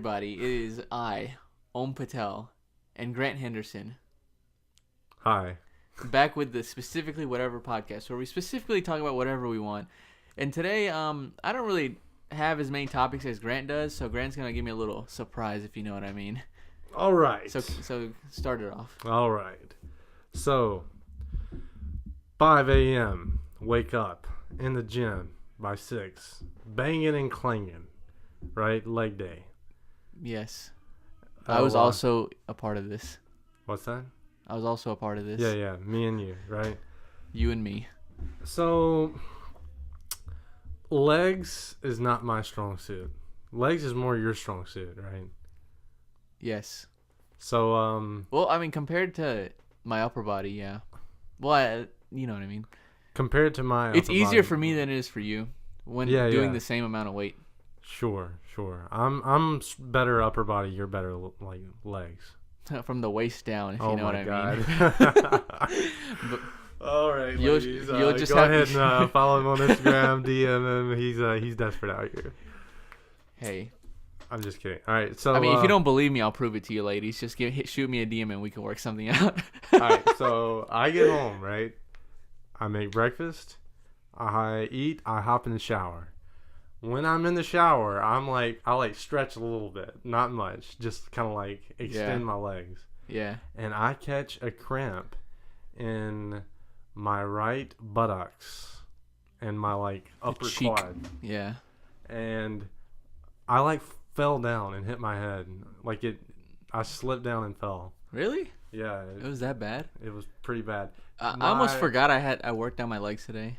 Everybody, it is I, Patel, and Grant Henderson, Hi. back with the Specifically Whatever podcast, where we specifically talk about whatever we want. And today, I don't really have as many topics as Grant does, so Grant's gonna give me a little surprise, if you know what I mean. All right. So start it off. All right. So, 5 a.m., wake up in the gym by 6, banging and clanging, right? Leg day. Yes, I was also a part of this. What's that? I was also a part of this. Yeah, me and you, right? You and me. So, legs is not my strong suit. Legs is more your strong suit, right? Yes. So, Well, I mean, compared to my upper body, yeah. Well, you know what I mean. compared to my It's upper easier body- for me than it is for you when Yeah, doing yeah. the same amount of weight. Sure. I'm better upper body, you're better like legs. From the waist down, if Oh you know what my I mean. God. All right, You'll- ladies. you'll just go have ahead to- and follow him on Instagram, DM him. He's desperate out here. Hey, I'm just kidding. All right, so I mean, if you don't believe me, I'll prove it to you, ladies. Just shoot me a DM and we can work something out. all right, so I get home, right? I make breakfast. I eat. I hop in the shower. When I'm in the shower, I stretch a little bit, not much, just kind of like extend my legs. Yeah. And I catch a cramp in my right buttocks and my upper cheek. quad, Yeah. and I fell down and hit my head. I slipped down and fell. Really? Yeah, It was that bad? it was pretty bad. I almost forgot I worked on my legs today.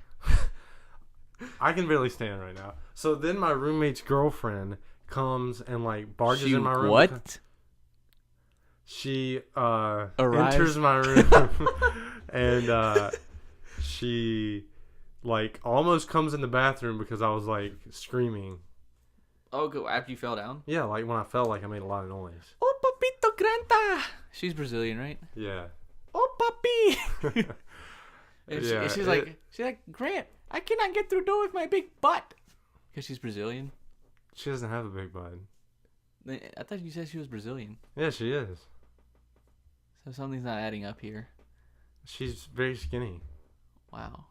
I can barely stand right now. So then my roommate's girlfriend comes and barges in my room. What? She Arrives. enters my room and she almost comes in the bathroom because I was screaming. Oh, go after you fell down? Yeah, when I fell, I made a lot of noise. Oh, papito granta. She's Brazilian, right? Yeah. Oh, papi. And Yeah, she's like, Grant, I cannot get through the door with my big butt. Because she's Brazilian. She doesn't have a big butt. I thought you said she was Brazilian. Yeah, she is. So something's not adding up here. She's very skinny. Wow.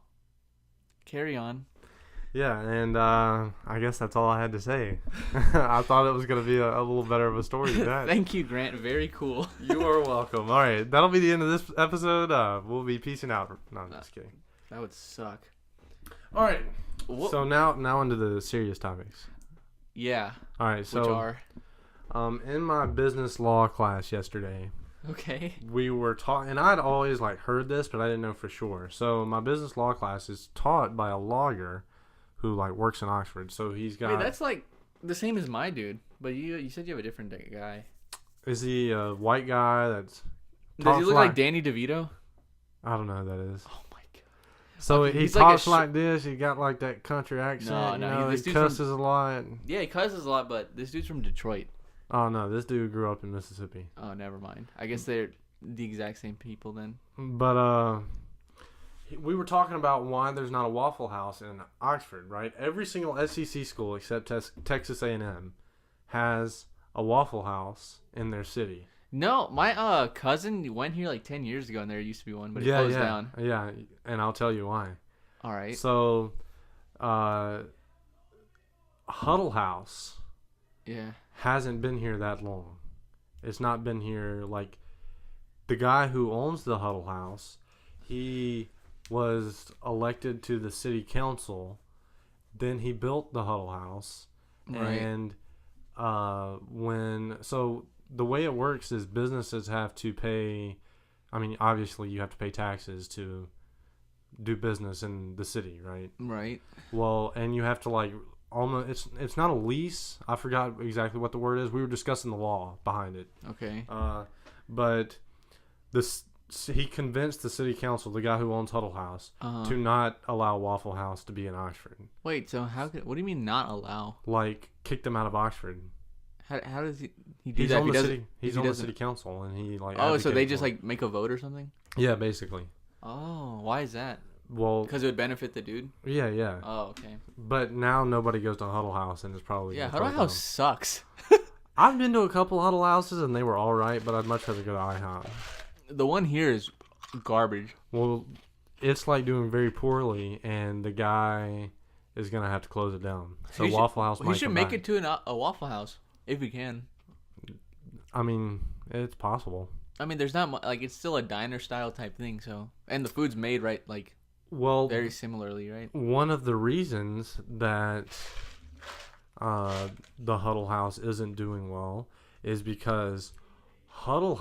Carry on. Yeah, and I guess that's all I had to say. I thought it was going to be a little better of a story than that. Thank you, Grant. Very cool. You are welcome. All right, that'll be the end of this episode. We'll be peacing out. No, I'm just kidding. That would suck. All right. What? So now into the serious topics. Yeah. All right. So Which are? in my business law class yesterday, Okay. we were taught, and I'd always heard this, but I didn't know for sure. So my business law class is taught by a lawyer who works in Oxford. So he's got. Wait, that's the same as my dude. But you said you have a different guy. Is he a white guy that's? Does he talks look like Danny DeVito? I don't know who that is. Oh my god. So Okay, he he's talks like like this. He got that country accent. No, this he dude's from- cusses a lot. Yeah, he cusses a lot, but this dude's from Detroit. Oh no, this dude grew up in Mississippi. Oh, never mind. I guess they're the exact same people then. But we were talking about why there's not a Waffle House in Oxford, right? Every single SEC school except Texas A&M has a Waffle House in their city. No, my cousin went here 10 years ago, and there used to be one, but it closed down. Yeah, and I'll tell you why. All right. So, Huddle House Yeah. hasn't been here that long. It's not been here the guy who owns the Huddle House, he was elected to the city council, then he built the Huddle House. Right. And the way it works is businesses have to pay, obviously you have to pay taxes to do business in the city, right? Right. Well, and you have to almost, it's not a lease. I forgot exactly what the word is. We were discussing the law behind it. Okay. But he convinced the city council, the guy who owns Huddle House, Uh-huh. to not allow Waffle House to be in Oxford. Wait, so what do you mean not allow? Kick them out of Oxford. How does he do He's that? on if the he city. He's if he on the doesn't- city council, and he Oh, so they advocated just for it. make a vote or something? Yeah, basically. Oh, why is that? Well, Because it would benefit the dude? yeah. Oh, okay. But now nobody goes to Huddle House, and it's probably Yeah, gonna Huddle close House sucks. down. I've been to a couple Huddle Houses and they were all right, but I'd much rather go to IHOP. The one here is garbage. Well, it's like doing very poorly, and the guy is gonna have to close it down. So Waffle House. He should make it to a Waffle House if he can. I mean, it's possible. I mean, there's not like it's still a diner style type thing. So and the food's made right like very similarly, right? One of the reasons that the Huddle House isn't doing well is because Rebel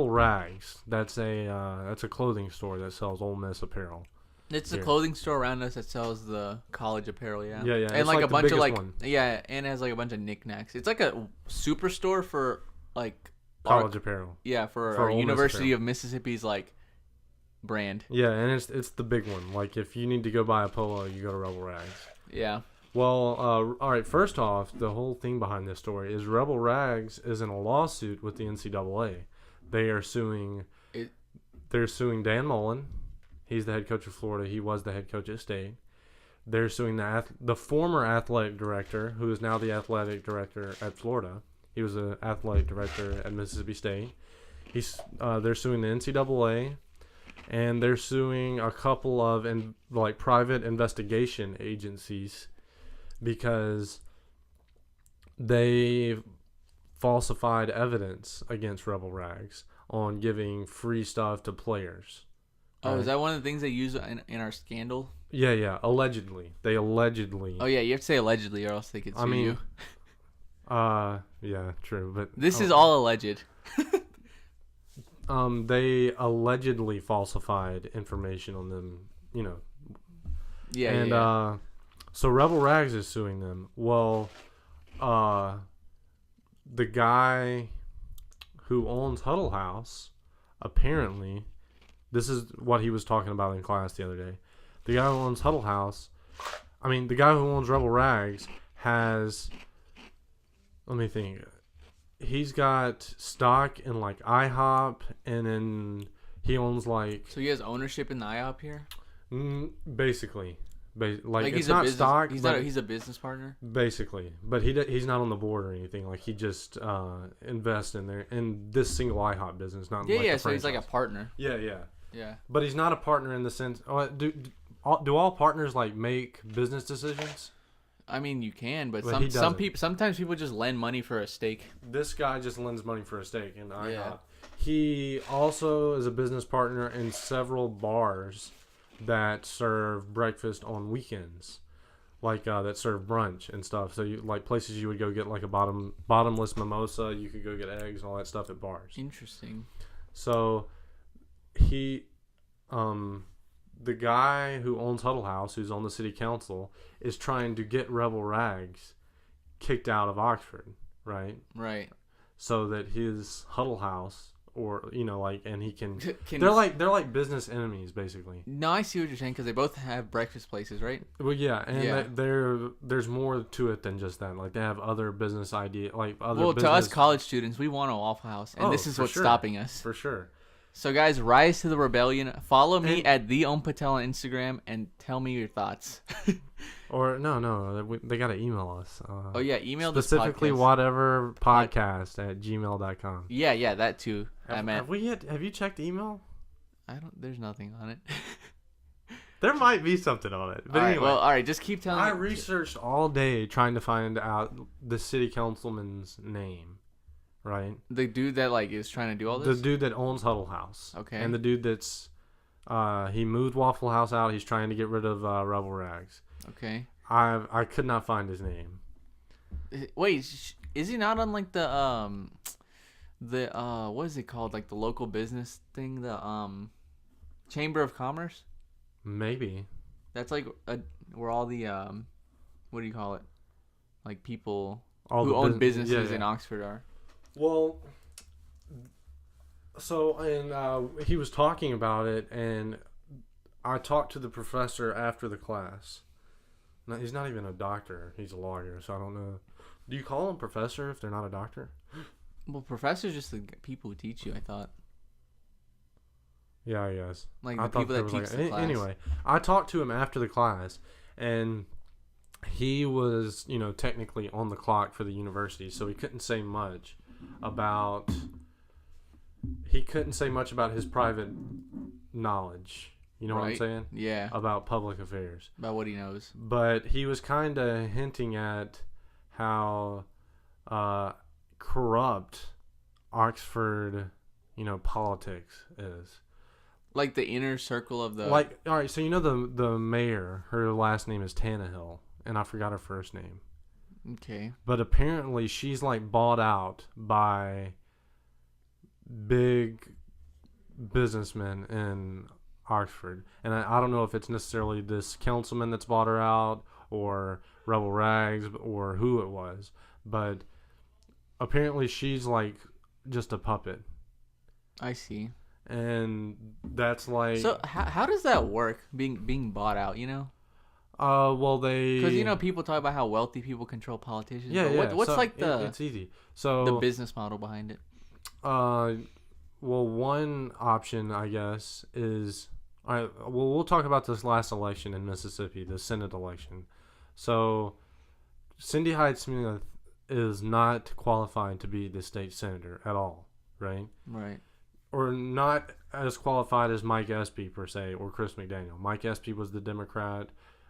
Rags. That's a clothing store that sells Ole Miss apparel. It's a clothing store around us that sells the college apparel, yeah. Yeah, yeah. And like a bunch of like yeah, and it has like a bunch of knickknacks. It's like a superstore for like college apparel. Yeah, for our University of Mississippi's like brand. Yeah, and it's the big one. Like if you need to go buy a polo, you go to Rebel Rags. Yeah. Well, all right. First off, the whole thing behind this story is Rebel Rags is in a lawsuit with the NCAA. They are suing. They're suing Dan Mullen. He's the head coach of Florida. He was the head coach at State. They're suing the former athletic director, who is now the athletic director at Florida. He was an athletic director at Mississippi State. They're suing the NCAA, and they're suing a couple of private investigation agencies because they falsified evidence against Rebel Rags on giving free stuff to players. Oh, is that one of the things they use in our scandal? Yeah. Allegedly. They allegedly. Oh, yeah. You have to say allegedly or else they could sue you. Yeah, true. But this is all alleged. They allegedly falsified information on them, Yeah, and so Rebel Rags is suing them. Well, the guy who owns Huddle House, apparently, this is what he was talking about in class the other day. The guy who owns the guy who owns Rebel Rags has, let me think, he's got stock in like IHOP, and then he owns like. So he has ownership in the IHOP here. Basically, like he's it's not stock. He's a business partner. Basically, but he's not on the board or anything. Like he just invests in this single IHOP business. Not yeah, like yeah. So he's like a partner. Yeah. But he's not a partner in the sense. Do all partners like make business decisions? I mean, you can, but sometimes people just lend money for a stake. This guy just lends money for a stake in IHOP. Yeah. He also is a business partner in several bars that serve breakfast on weekends, like that serve brunch and stuff. So you like places you would go get like a bottomless mimosa. You could go get eggs and all that stuff at bars. Interesting. So he, the guy who owns Huddle House, who's on the city council, is trying to get Rebel Rags kicked out of Oxford, right? Right. So that his Huddle House, or and he can they're like business enemies basically. No, I see what you're saying because they both have breakfast places, right? Well, yeah, and there's more to it than just that. Like they have other business to us college students, we want a Waffle House, and this is what's stopping us for sure. So guys, rise to the rebellion. Follow me at Patel on Instagram and tell me your thoughts. Or no, they gotta email us. Email specifically this podcast. Whatever podcast at gmail.com. Yeah, that too. Have you checked email? There's nothing on it. There might be something on it. But anyway, all right, just keep telling me. I researched all day trying to find out the city councilman's name. Right, the dude that is trying to do all this. The dude that owns Huddle House. Okay. And the dude that's he moved Waffle House out. He's trying to get rid of Rebel Rags. Okay. I could not find his name. Wait, is he not on like the what is it called, like the local business thing, the Chamber of Commerce? Maybe. That's like where all the what do you call it? Like people who own businesses in Oxford are. Well, so, and he was talking about it, and I talked to the professor after the class. No, he's not even a doctor. He's a lawyer, so I don't know. Do you call them professor if they're not a doctor? Well, professors just the people who teach you, I thought. Yeah, I guess. Like the people that teach the class. Anyway, I talked to him after the class, and he was, technically on the clock for the university, so he couldn't say much about his private knowledge. You know what I'm saying? Yeah. About public affairs. About what he knows. But he was kind of hinting at how corrupt Oxford, politics is. Like the inner circle of the... All right, so the mayor, her last name is Tannehill, and I forgot her first name. Okay. But apparently she's bought out by big businessmen in Oxford. And I don't know if it's necessarily this councilman that's bought her out or Rebel Rags or who it was. But apparently she's just a puppet. I see. And that's So how does that work, being bought out, Well, because people talk about how wealthy people control politicians. Yeah, but what's so it's easy. So the business model behind it? Well, one option, I guess, is... All right, well, we'll talk about this last election in Mississippi, the Senate election. So Cindy Hyde-Smith is not qualified to be the state senator at all, right? Right. Or not as qualified as Mike Espy, per se, or Chris McDaniel. Mike Espy was the Democrat.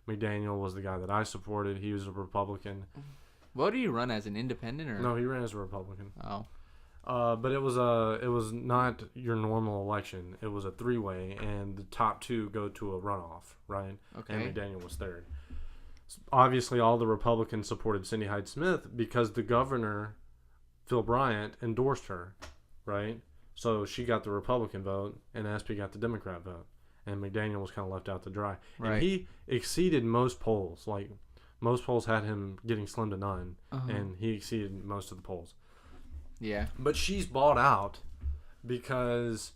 McDaniel was the guy that I supported. He was a Republican. What do you run as, an independent or? No, he ran as a Republican. Oh. But it was not your normal election. It was a three-way, and the top two go to a runoff, right? Okay. And McDaniel was third. Obviously, all the Republicans supported Cindy Hyde-Smith because the governor, Phil Bryant, endorsed her, right? So she got the Republican vote, and Espy got the Democrat vote, and McDaniel was kind of left out to dry. Right. And he exceeded most polls. Most polls had him getting slim to none, and he exceeded most of the polls. Yeah. But she's bought out because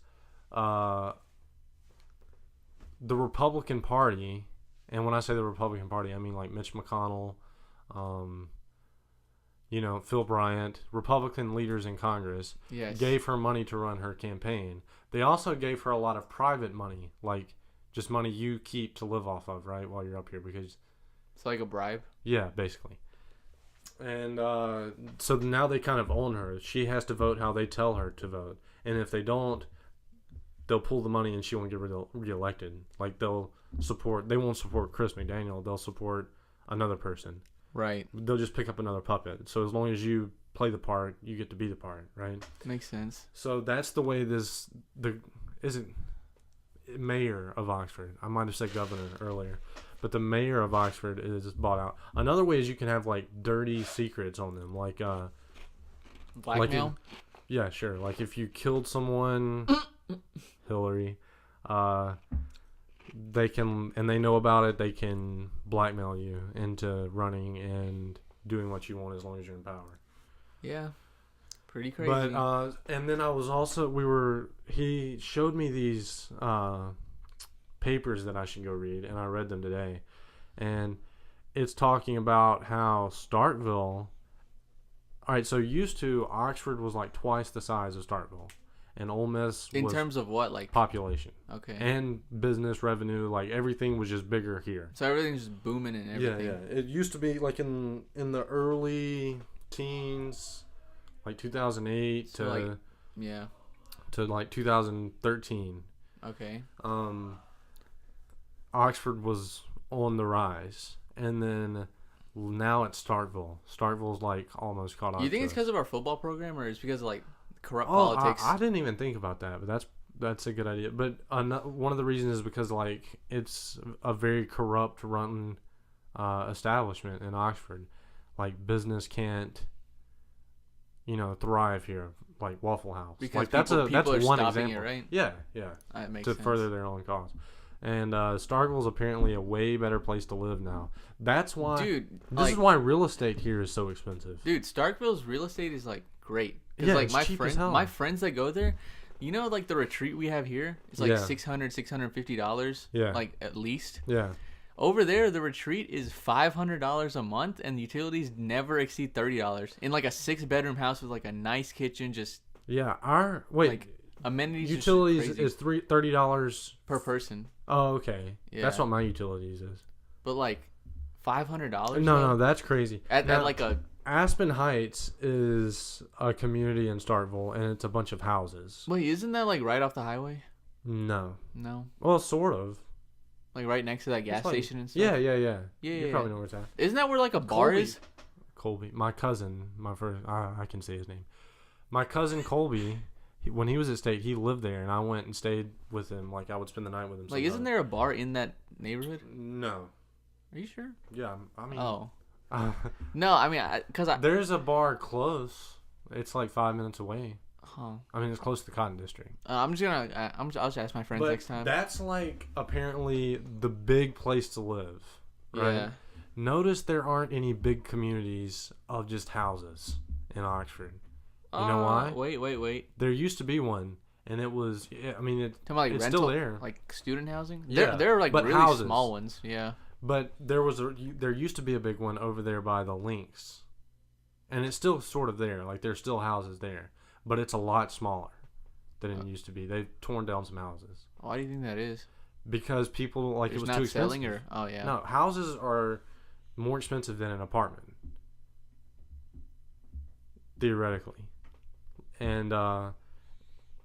the Republican Party, and when I say the Republican Party, I mean Mitch McConnell, Phil Bryant, Republican leaders in Congress, gave her money to run her campaign. They also gave her a lot of private money, just money you keep to live off of, right, while you're up here, because... It's like a bribe? Yeah, basically. And so now they kind of own her. She has to vote how they tell her to vote. And if they don't, they'll pull the money and she won't get reelected. They won't support Chris McDaniel. They'll support another person. Right. They'll just pick up another puppet. So as long as you play the part, you get to be the part, right? Makes sense. So that's the way mayor of Oxford. I might have said governor earlier. But the mayor of Oxford is bought out. Another way is you can have dirty secrets on them, blackmail. Yeah, sure. If you killed someone, Hillary, they can, and they know about it. They can blackmail you into running and doing what you want as long as you're in power. Yeah, pretty crazy. But and then I was also he showed me these papers that I should go read, and I read them today, and it's talking about how Starkville... All right, so used to, Oxford was twice the size of Starkville, and Ole Miss in terms of what, population, okay, and business revenue, everything was just bigger here. So everything's just booming and everything. Yeah. It used to be in the early teens, 2008 to 2013. Okay. Oxford was on the rise, and then now it's Starkville. Starkville's almost caught up. You think it's because of our football program, or it's because of corrupt politics? I didn't even think about that, but that's a good idea. But one of the reasons is because it's a very corrupt run establishment in Oxford. Business can't thrive here, Waffle House. Because that's one example, it, right? Yeah. That makes to sense. further their own cause. And Starkville's apparently a way better place to live now. That's why, dude. This is why real estate here is so expensive. Dude, Starkville's real estate is great. Yeah, it's cheap as hell. My friends that go there, the retreat we have here is $650. Yeah. At least. Yeah. Over there, the retreat is $500 a month, and the utilities never exceed $30 in a 6-bedroom house with a nice kitchen. Just amenities. Utilities is $30 per person. Oh, okay. Yeah. That's what my utilities is. But $500? No, that's crazy. At Now, like a Aspen Heights is a community in Starkville, and it's a bunch of houses. wait, isn't that like right off the highway? No. No, Well, sort of. like right next to that gas It's like- station and stuff. Yeah. Yeah, You yeah. probably know where it's at. Isn't that where like a bar Colby. is? Colby, my cousin, my first, I can say his name. My cousin Colby, when he was at state, he lived there, and I went and stayed with him. Like I would spend the night with him. Like, isn't sometimes. there a bar in that neighborhood? No. Are you sure? Yeah, I mean. Oh, no. I mean, because I. There's a bar close. It's like 5 minutes away. Huh. I mean, it's close to the Cotton District. I'm just gonna. I'll just ask my friends But next time. that's like apparently the big place to live, right? Yeah. Notice there aren't any big communities of just houses in Oxford. You know why? Wait. There used to be one, and it was. I mean, Talking about like it's rental, still there. like student housing. Yeah, There are like but really houses. small ones. Yeah. But there used to be a big one over there by the Links, and it's still sort of there. Like there's still houses there, but it's a lot smaller than it used to be. They've torn down some houses Why do you think that is? because people like It's it was not too expensive. selling or yeah. No, houses are more expensive than an apartment, theoretically. And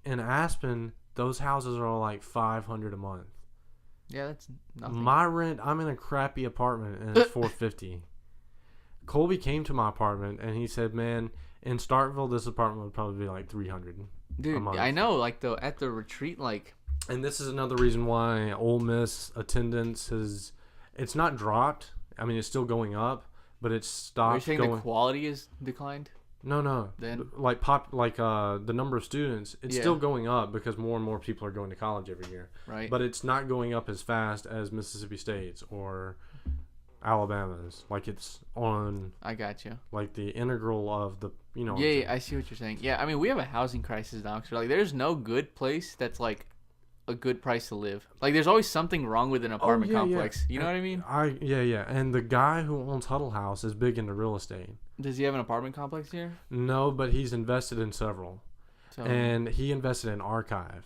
in Aspen, those houses are all like $500 a month. Yeah, that's nothing. My rent, I'm in a crappy apartment and it's $450. Colby came to my apartment and he said, "Man, in Starkville, this apartment would probably be like $300 a Dude, month." I know. Like at the retreat, like. And this is another reason why Ole Miss attendance it's not dropped. I mean, it's still going up, but it's Are you stopped saying going. the quality is declined? No. Then? The number of students, it's Yeah. still going up because more and more people are going to college every year. Right. But it's not going up as fast as Mississippi State's or Alabama's. Like it's on I got you. like the integral of the what I'm Yeah, saying. yeah, I see what you're saying. Yeah, I mean, we have a housing crisis in Oxford. Like, there's no good place that's like a good price to live. Like, there's always something wrong with an apartment complex. You know what I mean? Yeah. And the guy who owns Huddle House is big into real estate. Does he have an apartment complex here? No, but he's invested in several. So, And he invested in Archive.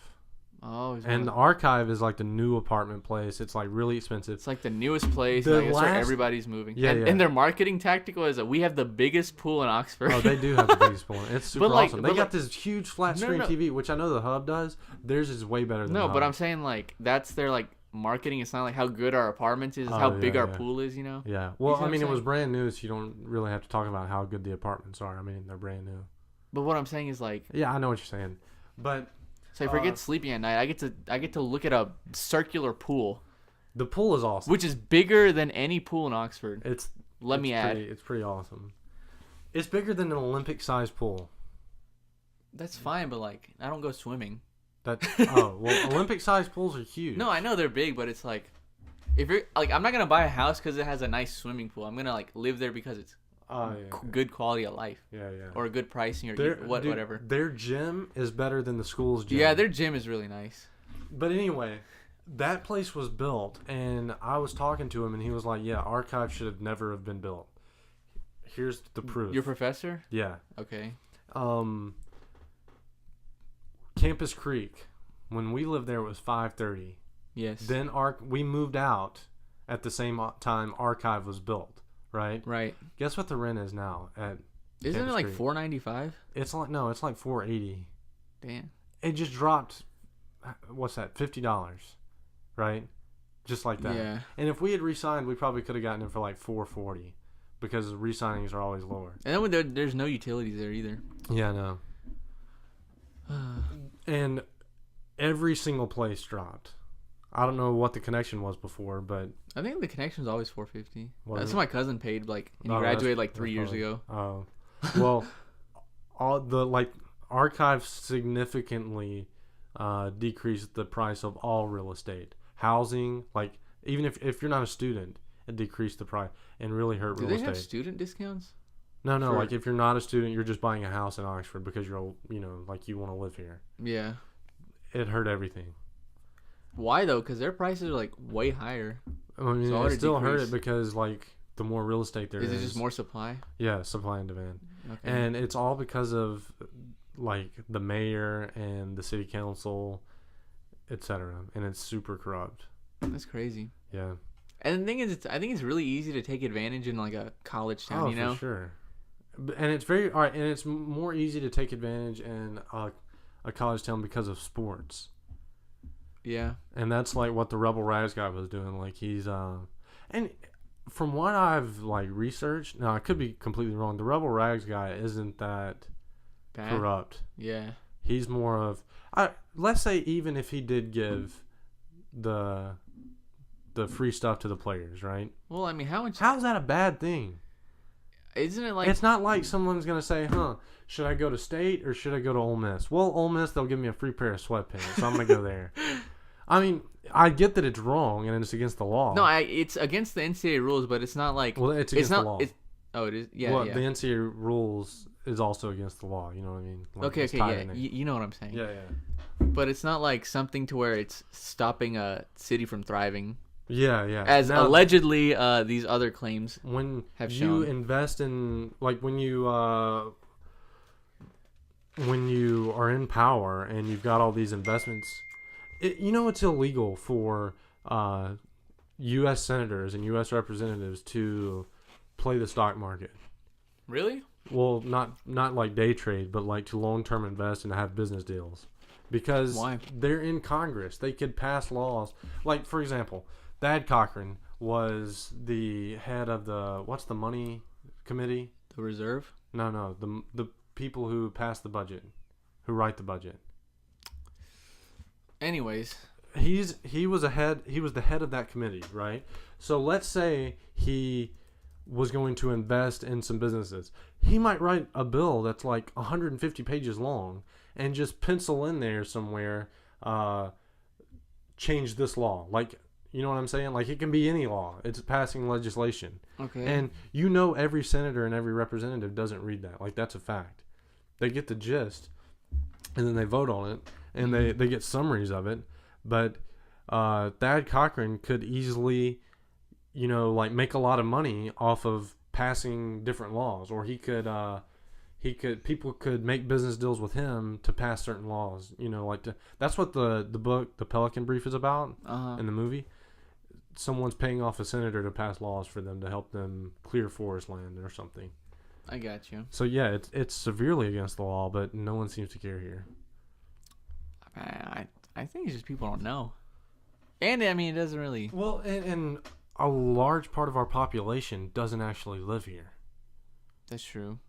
he's And the Archive is like the new apartment place. It's like really expensive. it's like the newest place. The And I guess where last- everybody's moving. Yeah, yeah. And their marketing tactical is that we have the biggest pool in Oxford. Oh, they do have the biggest one. It's super But, like- awesome. They but, got like- this huge flat screen No. TV, which I know the Hub does. Theirs is way better than the No, Hub. but I'm saying like that's their like marketing. It's not like how good our apartments is, Oh, how yeah, big our yeah. pool is. You know. Yeah. You Well, see I what mean, I'm it was saying? brand new, so you don't really have to talk about how good the apartments are. I mean, they're brand new. But what I'm saying is like, Yeah, I know what you're saying. But say forget sleeping at night. I get to look at a circular pool, the pool is awesome. which is bigger than any pool in Oxford. Let me add. It's pretty awesome. It's bigger than an Olympic-sized pool. That's fine, but like I don't go swimming. Olympic-sized pools are huge. No, I know they're big, but it's like if you're like I'm not gonna buy a house because it has a nice swimming pool. I'm gonna like live there because it's Oh, yeah. good quality of life Yeah. or a good pricing or Dude, whatever. Their gym is better than the school's gym. Yeah, their gym is really nice. But anyway, that place was built, and I was talking to him, and he was like, "Yeah, Archive should have never have been built." Here's the proof. Your professor? Yeah. Okay. Campus Creek, when we lived there, it was 5:30. Yes. Then we moved out at the same time Archive was built. Right. Right. Guess what the rent is now at? Isn't Campus it like Creek? $4.95? It's like $4.80. Damn. It just dropped. What's that? $50, right? Just like that. Yeah. And if we had re-signed, we probably could have gotten it for like $4.40, because re-signings are always lower. And then there's no utilities there either. Yeah, no. And every single place dropped. I don't know what the connection was before, but I think the connection's always $4.50. Was That's it? what my cousin paid. Like, and he Oh, graduated like that's 3 years probably- ago. Oh, well, all the Archive significantly decreased the price of all real estate, housing. Like, even if you're not a student, it decreased the price and really hurt Do real they estate. have student discounts? No, for- like if you're not a student, you're just buying a house in Oxford because you're like you want to live here. Yeah. It hurt everything. Why though? Because their prices are like way higher. I mean, So it it still hurt decreased. it because like the more real estate there Is it just more supply? Yeah, supply and demand. Okay. And it's all because of like the mayor and the city council, etc. And it's super corrupt. That's crazy. Yeah. And the thing is, I think it's really easy to take advantage in like a college town. For sure. And it's very all right, and it's more easy to take advantage in a college town because of sports. Yeah. And that's like what the Rebel Rise guy was doing. Like he's and from what I've like researched, now I could be completely wrong. The Rebel Rags guy isn't that Bad? corrupt. Yeah. He's more of let's say even if he did give the free stuff to the players, right? Well, I mean, how's that a bad thing? Isn't it like It's not like someone's gonna say, should I go to State or should I go to Ole Miss? Well, Ole Miss, they'll give me a free pair of sweatpants, so I'm gonna go there. I mean, I get that it's wrong and it's against the law. No, it's against the NCAA rules, but it's not like Well, it's against the law. It is. Yeah, well, yeah. the NCAA rules is also against the law. You know what I mean? Like, Okay, it's yeah. tied in there. You know what I'm saying. Yeah. But it's not like something to where it's stopping a city from thriving. Yeah. As Now, allegedly these other claims when have you shown. invest in, like when you are in power and you've got all these investments, it's illegal for U.S. senators and U.S. representatives to play the stock market. Really? Well, not like day trade, but like to long-term invest and have business deals. Because Why? They're in Congress. They could pass laws. Like, for example, Thad Cochran was the head of what's the money committee? The reserve? No, the people who pass the budget, who write the budget. Anyways. He was the head of that committee, right? So let's say he was going to invest in some businesses. He might write a bill that's like 150 pages long and just pencil in there somewhere, change this law. Like, you know what I'm saying? Like, it can be any law. It's passing legislation. Okay. And every senator and every representative doesn't read that. Like, that's a fact. They get the gist, and then they vote on it, and they get summaries of it. But Thad Cochran could easily, make a lot of money off of passing different laws, or people could make business deals with him to pass certain laws. That's what the book, The Pelican Brief, is about in the movie. Someone's paying off a senator to pass laws for them to help them clear forest land or something. I got you. So yeah, it's severely against the law, but no one seems to care here. I think it's just people don't know. And I mean, it doesn't really. Well, and a large part of our population doesn't actually live here. That's true.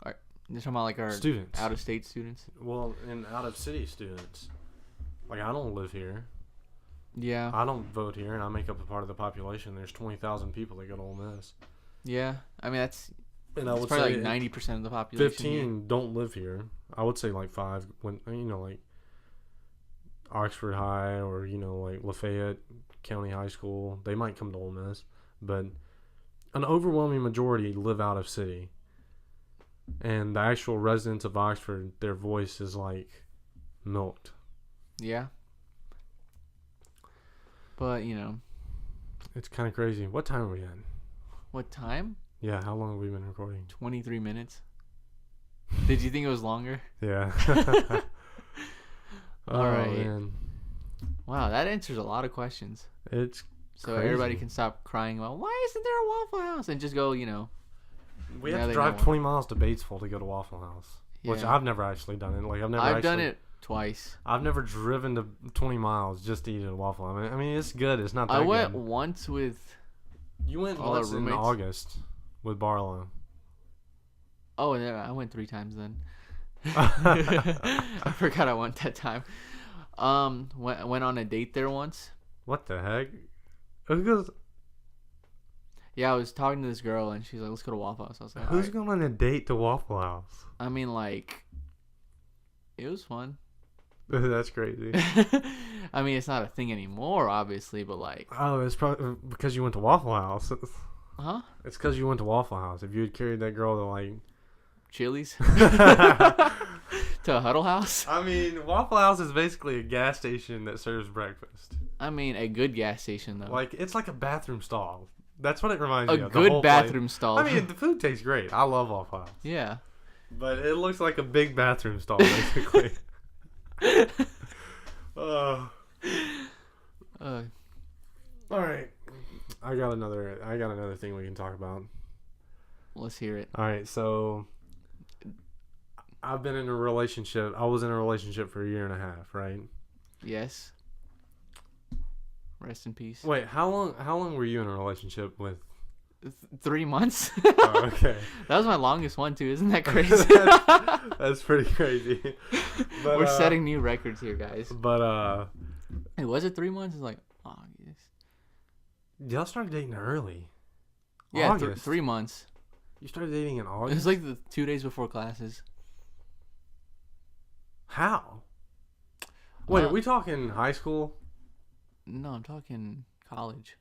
You're talking about like our students, out-of-state students. Well, and out-of-city students. Like, I don't live here. Yeah. I don't vote here, and I make up a part of the population. There's 20,000 people that go to Ole Miss. Yeah, I mean that's would probably say like 90% of the population. 15 here. Don't live here. I would say like 5 when like Oxford High or like Lafayette County High School. They might come to Ole Miss, but an overwhelming majority live out of city. And the actual residents of Oxford, their voice is like milked. Yeah. But, it's kind of crazy. What time are we at? What time? Yeah, how long have we been recording? 23 minutes. Did you think it was longer? Yeah. All right. Man. Wow, that answers a lot of questions. It's so crazy. Everybody can stop crying about, why isn't there a Waffle House? And just go, We have to drive 20 miles to Batesville to go to Waffle House, which Yeah. I've never actually done. Like I've done it twice. I've never driven to 20 miles just to eat at a Waffle House. I mean, it's good. It's not that I good. went once with. You went all once our in roommates. August with Barlow. Oh, yeah, I went 3 times then. I forgot I went that time. Went on a date there once. What the heck? Who goes? Yeah, I was talking to this girl and she's like, "Let's go to Waffle House." I was like, Who's "Alright." going on a date to Waffle House? I mean, like, it was fun. That's crazy. I mean, it's not a thing anymore, obviously, but like, Oh, it's probably because you went to Waffle House. huh? It's because you went to Waffle House. If you had carried that girl to like Chili's to a Huddle House. I mean, Waffle House is basically a gas station that serves breakfast. I mean, a good gas station though. Like, it's like a bathroom stall. That's what it reminds me A of. The good whole bathroom place. stall. I mean, the food tastes great. I love Waffle House. Yeah. But it looks like a big bathroom stall, basically. Uh, All right. I got another thing we can talk about. Let's hear it. All right, so I've been in a relationship. I was in a relationship for a year and a half, right? Yes. Rest in peace. Wait, how long were you in a relationship with? 3 months. Oh, okay. That was my longest one too. Isn't that crazy? That's pretty crazy. But, We're setting new records here, guys. But Hey, was it 3 months? It's like August. y'all started dating early. Yeah, August. 3 months. You started dating in It August. was like the 2 days before classes. How? Wait, Uh, are we talking high school? No, I'm talking college.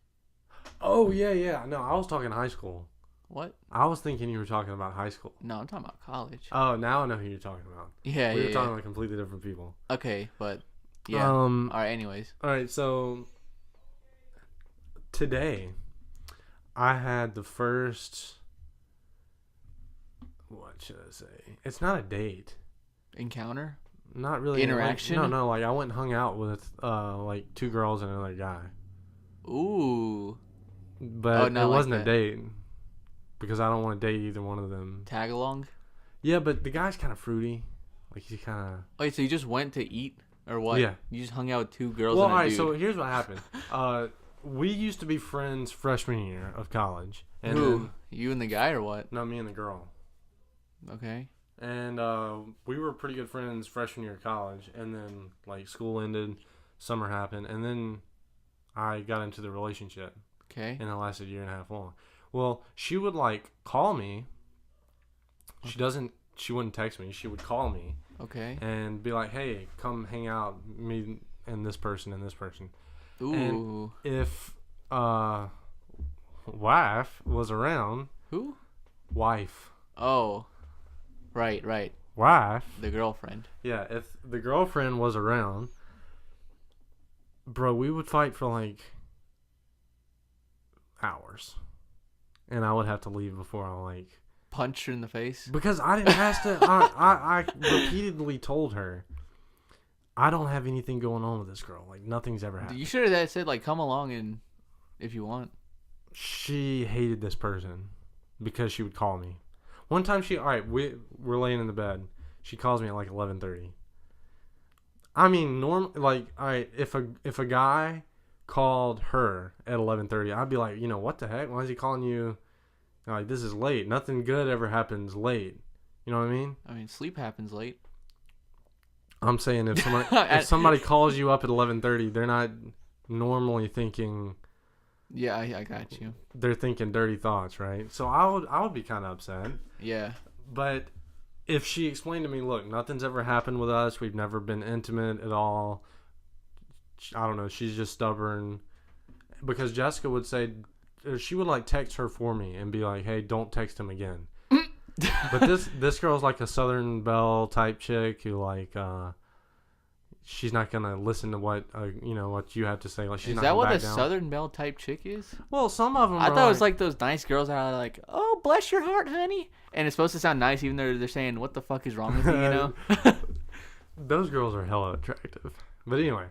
Oh yeah. No, I was talking high school. What? I was thinking you were talking about high school. No, I'm talking about college. Oh, now I know who you're talking about. Yeah, We yeah. were talking about completely different people. Okay, but yeah. All right. Anyways. All right. So today, I had the first. What should I say? It's not a date. Encounter. Not really Interaction? No. Like I went and hung out with like 2 girls and another guy. Ooh. But not it like wasn't a that. date because I don't want to date either one of them. Tag along. Yeah, but the guy's kind of fruity. Like he's kind of. Wait, so you just went to eat or what? Yeah. You just hung out with 2 girls Well, and a all right. dude. So here's what happened. We used to be friends freshman year of college. And Who? then, You and the guy or what? no, me and the girl. Okay. And we were pretty good friends freshman year of college. And then like school ended, summer happened, and then I got into the relationship. Okay. And it lasted a year and a half long. Well, she would like call me. She wouldn't text me. She would call me Okay. and be like, "Hey, come hang out, me and this person and this person." Ooh. And if wife was around, Who? wife, Oh. Right. wife, The girlfriend. yeah, if the girlfriend was around, bro, we would fight for like hours. And I would have to leave before I Punch her in the face. because I didn't have to. I repeatedly told her I don't have anything going on with this girl. Like nothing's ever happened. You should have said like, come along and if you want. She hated this person because she would call me. One time we're laying in the bed. She calls me at like 11:30. I mean, all right, if a guy called her at 11:30, I'd be like, what the heck? Why is he calling you? Like, this is late. Nothing good ever happens late. You know what I mean? I mean, sleep happens late. I'm saying if somebody calls you up at 11:30, they're not normally thinking. Yeah, I got you. They're thinking dirty thoughts, right? So I would be kind of upset. Yeah. But if she explained to me, look, nothing's ever happened with us. We've never been intimate at all. I don't know. She's just stubborn. Because Jessica would say, she would like text her for me and be like, hey, don't text him again. But this girl's like a Southern Belle type chick who she's not gonna listen to what what you have to say. Like she's Is not that gonna what back a down. Southern Belle type chick is? Well, some of them. I thought it was like those nice girls that are like, "Oh, bless your heart, honey," and it's supposed to sound nice, even though they're saying, "What the fuck is wrong with you?" Those girls are hella attractive. But anyway,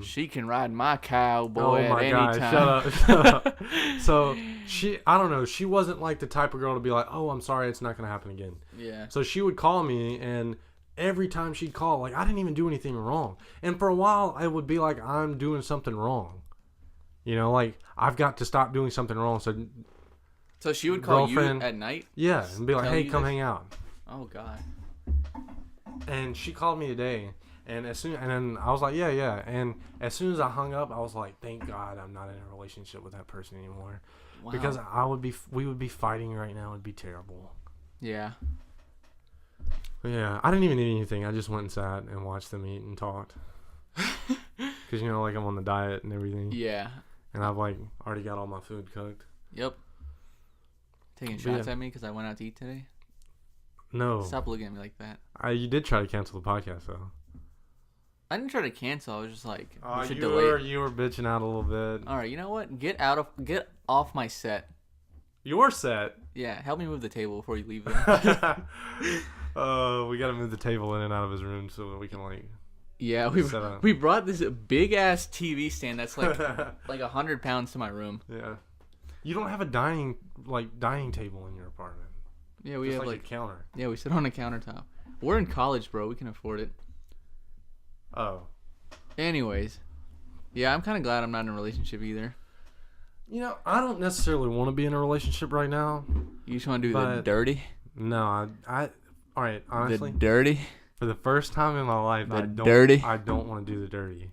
She can ride my cowboy oh at my any god, time. shut up. So I don't know. She wasn't like the type of girl to be like, "Oh, I'm sorry, it's not gonna happen again." Yeah. So she would call me, and every time she'd call, like I didn't even do anything wrong. And for a while, it would be like I'm doing something wrong. Like I've got to stop doing something wrong. So she would call Girlfriend. you at night? Yeah, and be like, Tell "Hey, you come this? hang out." Oh God. And she called me today, and then I was like, yeah. And as soon as I hung up, I was like, thank God I'm not in a relationship with that person anymore, Wow. because we would be fighting right now. It'd be terrible. Yeah. But yeah, I didn't even eat anything. I just went and sat and watched them eat and talked. Because like I'm on the diet and everything. Yeah. And I've like already got all my food cooked. Yep. Taking But shots yeah. at me because I went out to eat today. No, Stop looking at me like that. you did try to cancel the podcast though. I didn't try to cancel. I was just like, we should you delay. you were bitching out a little bit. All right, you know what? Get off my set. Your set. Yeah, help me move the table before you leave. We gotta move the table in and out of his room so that we can Yeah, we brought this big ass TV stand that's like 100 pounds to my room. Yeah. You don't have a dining table in your apartment. Yeah, we just have like a counter. Yeah, we sit on a countertop. We're in college, bro. We can afford it. Oh. Anyways, yeah, I'm kind of glad I'm not in a relationship either. You know, I don't necessarily want to be in a relationship right now. You just want to do the dirty? No, I all right, honestly. The dirty? For the first time in my life, I don't want to do the dirty.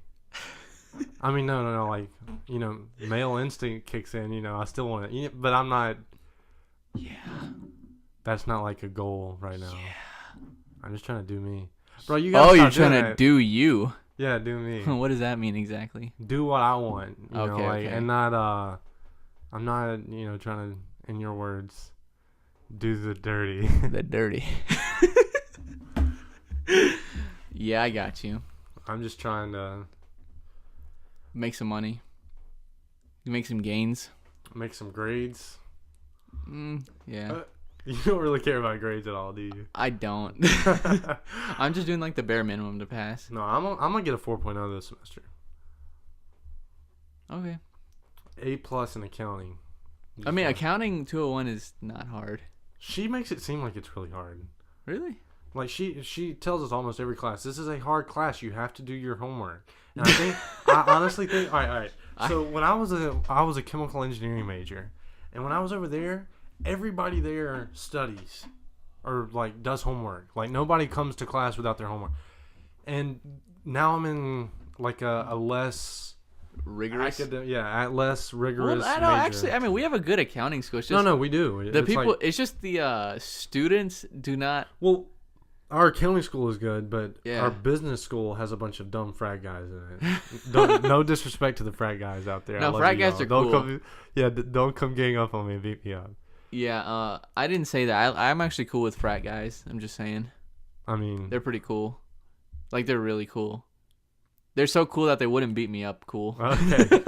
I mean, no, like, you know, male instinct kicks in, you know, I still want to, but I'm not. Yeah. That's not like a goal right now. Yeah. I'm just trying to do me. Bro, you gotta you're trying to do you. Yeah, do me. What does that mean exactly? Do what I want, you know, like, okay. and not, I'm not, you know, trying to, in your words, do the dirty. The dirty. Yeah, I got you. I'm just trying to make some money. Make some gains. Make some grades. Yeah. You don't really care about grades at all, do you? I don't. I'm just doing like the bare minimum to pass. No, I'm gonna get a 4.0 this semester. Okay. A+ in accounting. I mean, accounting 201 is not hard. She makes it seem like it's really hard. Really? Like she tells us almost every class, this is a hard class. You have to do your homework. And I honestly think, all right. So when I was a chemical engineering major, and when I was over there, everybody there studies or like does homework. Like nobody comes to class without their homework. And now I'm in like a less rigorous, less rigorous. Well, I know. Actually, I mean, we have a good accounting school. It's just, no, we do. It's just the students do not. Well, our accounting school is good, but our business school has a bunch of dumb frat guys in it. No disrespect to the frat guys out there. No, frat guys are cool. Don't come gang up on me and beat me up. Yeah, I didn't say that. I'm actually cool with frat guys. I'm just saying. I mean, they're pretty cool. Like, they're really cool. They're so cool that they wouldn't beat me up. Cool. Okay.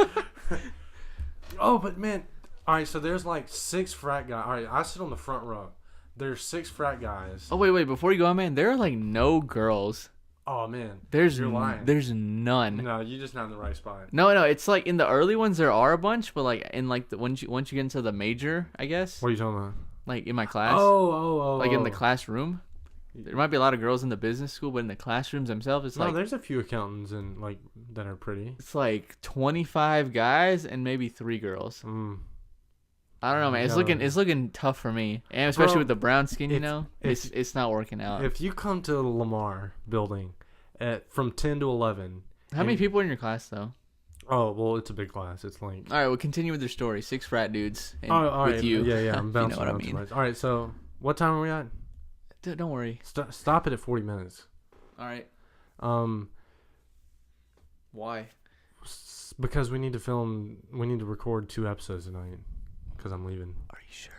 Oh, but man, all right. So there's like 6 frat guys. All right, I sit on the front row. There's 6 frat guys. Oh wait! Before you go on, man, there are like no girls. Oh man, you're lying. There's none. No, you're just not in the right spot. No. It's like in the early ones there are a bunch, but like in like once you get into the major, I guess. What are you talking about? Like in my class. Oh. Like in the classroom. There might be a lot of girls in the business school, but in the classrooms themselves, it's there's a few accountants and like that are pretty. It's like 25 guys and maybe 3 girls. I don't know, man. It's looking tough for me, and especially with the brown skin. You know, it's not working out. If you come to the Lamar building from 10 to 11, how many people are in your class though? Oh well, it's a big class. It's like all right. We'll continue with your story. 6 frat dudes. All with right. you. Yeah. I'm bouncing. You know what I mean? All right. So what time are we at? Don't worry. Stop it at 40 minutes. All right. Why? Because we need to film. We need to record 2 episodes tonight. Because I'm leaving. Are you sure?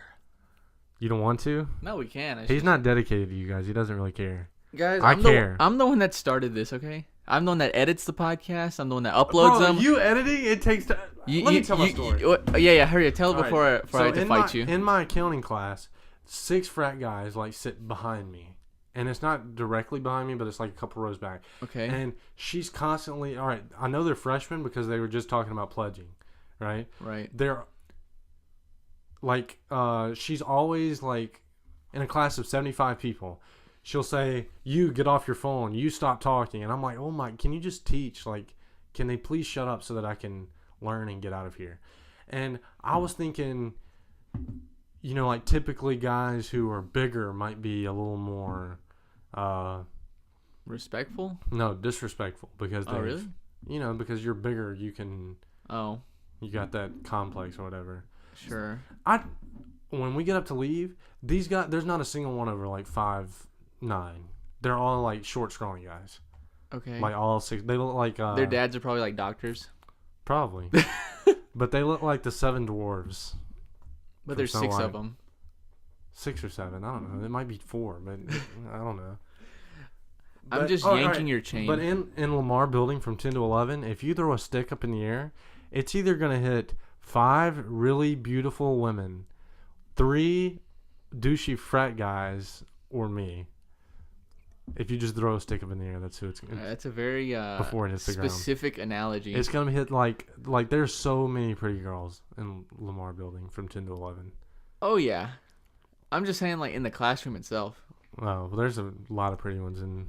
You don't want to? No, we can. He's not dedicated to you guys. He doesn't really care. Guys, I care. I'm the one that started this, okay? I'm the one that edits the podcast. I'm the one that uploads them. You editing? It takes time. Let me tell my story. Yeah. Hurry up. Tell it before I have to fight you. In my accounting class, 6 frat guys like sit behind me. And it's not directly behind me, but it's like a couple rows back. Okay. And she's constantly... All right, I know they're freshmen because they were just talking about pledging, right? Right. They're... Like, she's always, like, in a class of 75 people, she'll say, you get off your phone, you stop talking. And I'm like, oh my, can you just teach? Like, can they please shut up so that I can learn and get out of here? And I was thinking, you know, like, typically guys who are bigger might be a little more... respectful? No, disrespectful. Because really? You know, because you're bigger, you can... Oh. You got that complex or whatever. Sure. When we get up to leave, these guys, there's not a single one over like 5'9". They're all like short, scrawny guys. Okay. Like all 6. They look like their dads are probably like doctors. Probably. But they look like the 7 dwarves. But there's 6 of them. 6 or 7. I don't know. It might be 4, but I don't know. I'm just yanking your chain. But in Lamar building from 10 to 11, if you throw a stick up in the air, it's either going to hit 5 really beautiful women, 3 douchey frat guys, or me. If you just throw a stick up in the air, that's who it's That's a very before it hits the ground. specific analogy. It's gonna hit like there's so many pretty girls in Lamar Building from 10 to 11. Oh yeah, I'm just saying like in the classroom itself. Well, there's a lot of pretty ones in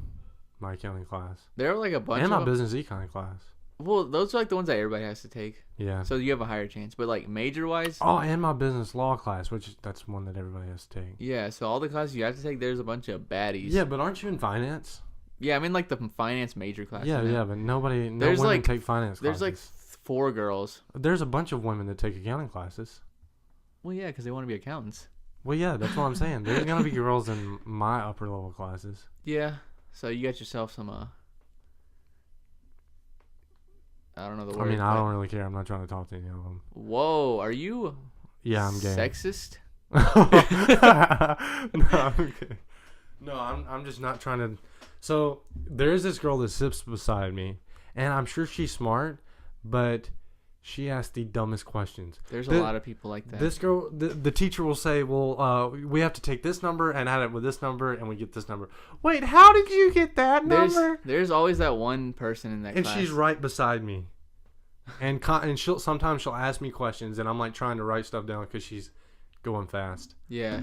my accounting class There are like a bunch and of my them. business econ class. Well, those are like the ones that everybody has to take. Yeah. So you have a higher chance. But like major wise, Oh, and my business law class, which that's one that everybody has to take. yeah. So all the classes you have to take, there's a bunch of baddies. Yeah, but aren't you in finance? Yeah, I'm in like the finance major class. Yeah, now. yeah, but no There's, women like- take finance classes. There's like 4 girls. There's a bunch of women that take accounting classes. Well, yeah, because they want to be accountants. Well, yeah, that's what I'm saying. There's gonna be girls in my upper level classes. Yeah. So you got yourself some I don't know the I word. mean, I but- don't really care. I'm not trying to talk to any of them. Whoa, are you Yeah, I'm gay. sexist? No, I'm kidding. No, I'm just not trying to. So there's this girl that sits beside me, and I'm sure she's smart, but she asks the dumbest questions. There's a lot of people like that. This girl, the teacher will say, "Well, we have to take this number and add it with this number, and we get this number." Wait, how did you get that number? There's always that one person in that And class. she's right beside me, and sometimes she'll ask me questions, and I'm like trying to write stuff down because she's going fast. Yeah.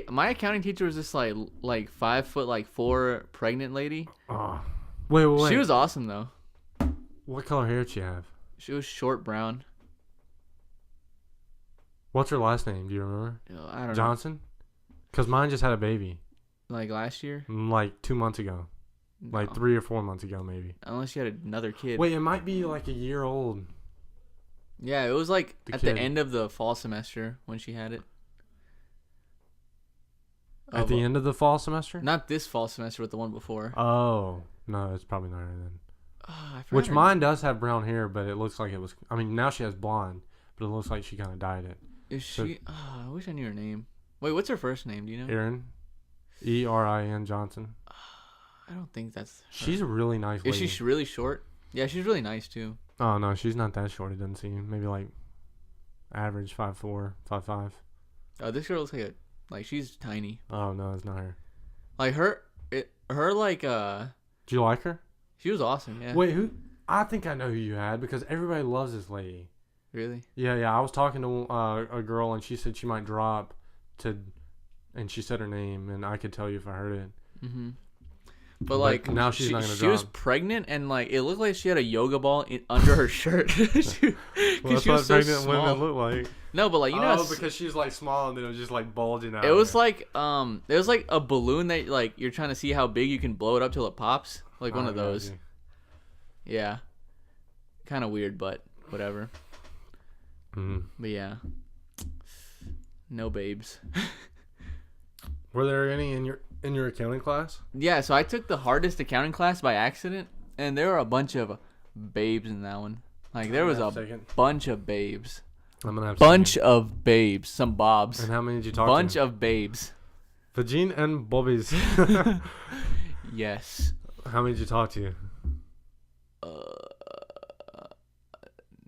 My accounting teacher was this like 5'4" pregnant lady. Oh, wait. She was awesome though. What color hair did she have? She was short brown. What's her last name? Do you remember? I don't Johnson? Because mine just had a baby. know. Like last year? Like 2 months ago. Like No. 3 or 4 months ago, maybe. Unless she had another kid. Wait, it might be like a year old. Yeah, it was like The at kid. the end of the fall semester when she had it. At the end of the fall semester? Not this fall semester, but the one before. Oh. No, it's probably not her then. I forgot Which her- mine does have brown hair, but it looks like it was... I mean, now she has blonde, but it looks like she kind of dyed it. Is so- she? I wish I knew her name. Wait, what's her first name? Do you know? Erin? Erin Johnson. I don't think that's. Her. She's a really nice lady. Is she really short? Yeah, she's really nice too. Oh, no, she's not that short, it doesn't seem. Maybe like average 5'4", 5'5". Oh, this girl looks like she's tiny. Oh, no, it's not her. Like her like Do you like her? she was awesome. Yeah. Wait, who? I think I know who you had because everybody loves this lady. Really? Yeah. I was talking to a girl and she said she might drop and she said her name and I could tell you if I heard it. Mhm. But like now she's not gonna she was drop. pregnant and like it looked like she had a yoga ball under her shirt. Because she was so small. women look like. No, but like you know, because she's like small and then it was just like bulging out. it was like a balloon that like you're trying to see how big you can blow it up till it pops. Like one of those. Yeah. Kind of weird, but whatever. Mm-hmm. But yeah. No babes. Were there any in your accounting class? Yeah, so I took the hardest accounting class by accident, and there were a bunch of babes in that one. Like there was a bunch of babes. I'm gonna have Bunch of babes, some bobs. And how many did you talk Bunch to? of babes. Vagine and Bobbies. Yes. How many did you talk to?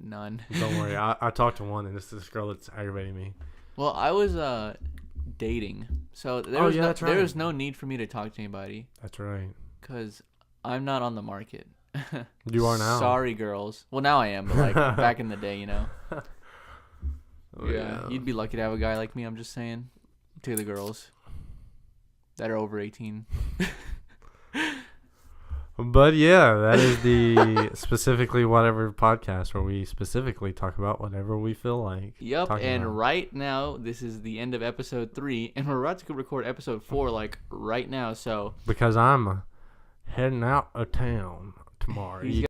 None. Don't worry, I talked to one, and it's this girl that's aggravating me. Well, I was dating, so there that's right. there was no need for me to talk to anybody That's right. because I'm not on the market. You are now. Sorry, girls. Well, now I am, but like back in the day, you know. Oh, Yeah, you'd be lucky to have a guy like me. I'm just saying, to the girls that are over 18. But yeah, that is the specifically whatever podcast where we specifically talk about whatever we feel like. Yep, talking and about. right now this is the end of episode 3, and we're about to record episode 4 like right now. So Because I'm heading out of town tomorrow. He's